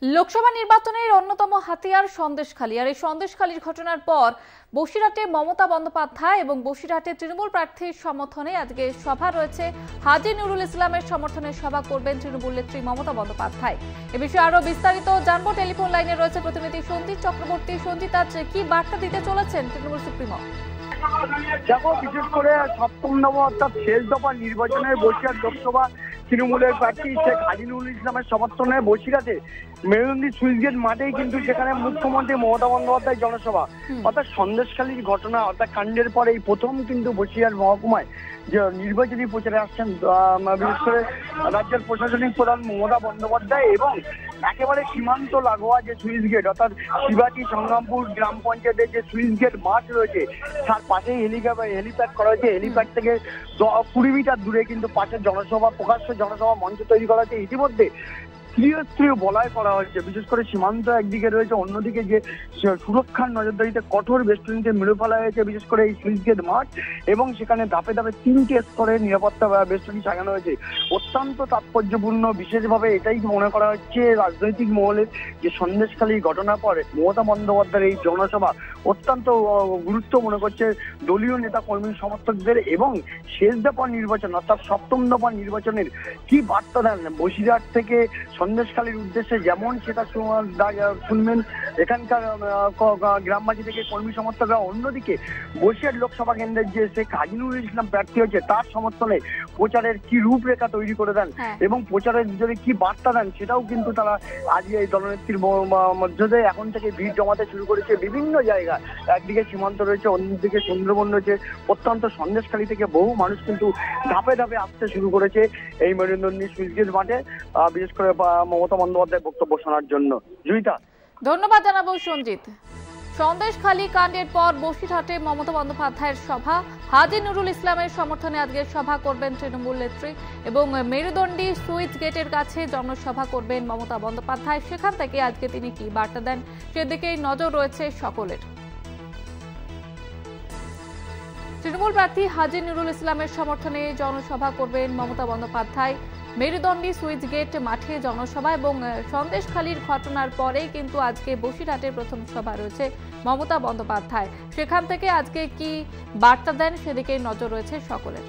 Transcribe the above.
লোকসভা নির্বাচনের অন্যতম হাতিয়ার সন্দেশখালী। আর এই সন্দেশখালীর ঘটনার পর বসিরহাটে মমতা বন্দ্যোপাধ্যায় এবং বসিরহাটে তৃণমূল প্রার্থীর সমর্থনে আজকে সভা রয়েছে। হাজী নুরুল ইসলামের সমর্থনে সভা করবেন তৃণমূল নেত্রী মমতা বন্দ্যোপাধ্যায়। এ বিষয়ে আরো বিস্তারিত জানবো। টেলিফোন লাইনে রয়েছে প্রতিনিধি সঞ্জিত চক্রবর্তী। সঞ্জিত, আজ কি বার্তা দিতে চলেছেন তৃণমূল সুপ্রিমো? দেখো, বিশেষ করে সপ্তম নব অর্থাৎ শেষ দফা নির্বাচনের বসিরহাট লোকসভা তৃণমূলের প্রার্থী শেখ হাজী নুরুল ইসলামের সমর্থনে বসিরহাটে মেরুদণ্ডী সুইচ গেট মাঠেই কিন্তু সেখানে মুখ্যমন্ত্রী মমতা বন্দ্যোপাধ্যায় জনসভা। অর্থাৎ সন্দেশখালীর ঘটনা অর্থাৎ কাণ্ডের পরে এই প্রথম কিন্তু বসিরহাট মহকুমায় যে নির্বাচনী প্রচারে আসছেন বিশেষ করে রাজ্যের প্রশাসনিক প্রধান মমতা বন্দ্যোপাধ্যায় এবং একেবারে সীমান্ত লাগোয়া যে সুইচ গেট অর্থাৎ শিবাটি সংগ্রামপুর গ্রাম পঞ্চায়েতের যে সুইচ গেট মাঠ রয়েছে তার পাশেই হেলিপ্যাড করা হয়েছে। হেলিপ্যাড থেকে 20 মিটার দূরে কিন্তু পাশে জনসভা প্রকাশ্য জনসভা মঞ্চ তৈরি করা হয়েছে। ইতিমধ্যে স্ত্রীয় বলয় করা হয়েছে। বিশেষ করে সীমান্ত একদিকে রয়েছে, অন্যদিকে যে সুরক্ষার নজরদারিতে কঠোর বেষ্টনীতে মেরে ফেলা হয়েছে বিশেষ করে এই সুইচ গেট মাঠ এবং সেখানে ধাপে ধাপে 3টে স্তরে নিরাপত্তা বেষ্টনী সাজানো হয়েছে। অত্যন্ত তাৎপর্যপূর্ণ, বিশেষভাবে এটাই মনে করা হচ্ছে রাজনৈতিক মহলের যে সন্দেশখালীর ঘটনার পরে মমতা বন্দ্যোপাধ্যায়ের এই জনসভা অত্যন্ত গুরুত্ব মনে করছে দলীয় নেতা কর্মী সমর্থকদের এবং শেষ দফা নির্বাচন অর্থাৎ সপ্তম দফা নির্বাচনের কি বার্তা দেন বসিরহাট থেকে সন্দেশখালীর উদ্দেশ্যে, যেমন সেটা শুনবেন এখানকার গ্রামবাসী থেকে কর্মী সমর্থকরা। অন্যদিকে বসিরহাট লোকসভা কেন্দ্রের যে শেখ হাজী নুরুল ইসলাম প্রার্থী হচ্ছে তার সমর্থনে প্রচারের কি রূপরেখা তৈরি করে দেন এবং প্রচারের যদি কি বার্তা দেন সেটাও কিন্তু তারা আজকে এই দলনেত্রীর মধ্যে এখন থেকে ভিড় জমাতে শুরু করেছে বিভিন্ন জায়গায়। একদিকে সীমান্ত রয়েছে, অন্যদিকে সুন্দরবন রয়েছে। প্রত্যন্ত সন্দেশখালী থেকে বহু মানুষ কিন্তু ধাপে ধাপে আসতে শুরু করেছে এই মেরুদণ্ডী সুইচ গেট মাঠে, বিশেষ করে মমতা বন্দ্যোপাধ্যায়ের বক্তব্য শোনার জন্য। জয়িতা, ধন্যবাদ জানাবো সঞ্জিত। সন্দেশখালী কাণ্ডের পর বসিরহাটে মমতা বন্দ্যোপাধ্যায়ের সভা, হাজী নুরুল ইসলামের সমর্থনে আজকে সভা করবেন তৃণমূল নেত্রী এবং মেরুদণ্ডী সুইচ গেটের কাছে জনসভা করবেন মমতা বন্দ্যোপাধ্যায়। সেখান থেকে আজকে তিনি কি বার্তা দেন সেদিকেই নজর রয়েছে সকলের। তৃণমূল প্রার্থী হাজী নুরুল ইসলামের সমর্থনে জনসভা করবেন মমতা বন্দ্যোপাধ্যায়। মেরুদণ্ডী সুইচ গেট মাঠে জনসভা এবং সন্দেশখালীর ঘটনার পরেই কিন্তু আজকে বসিরহাটের প্রথম সভা রয়েছে মমতা বন্দ্যোপাধ্যায়। সেখান থেকে আজকে কি বার্তা দেন সেদিকে নজর রয়েছে সকলের।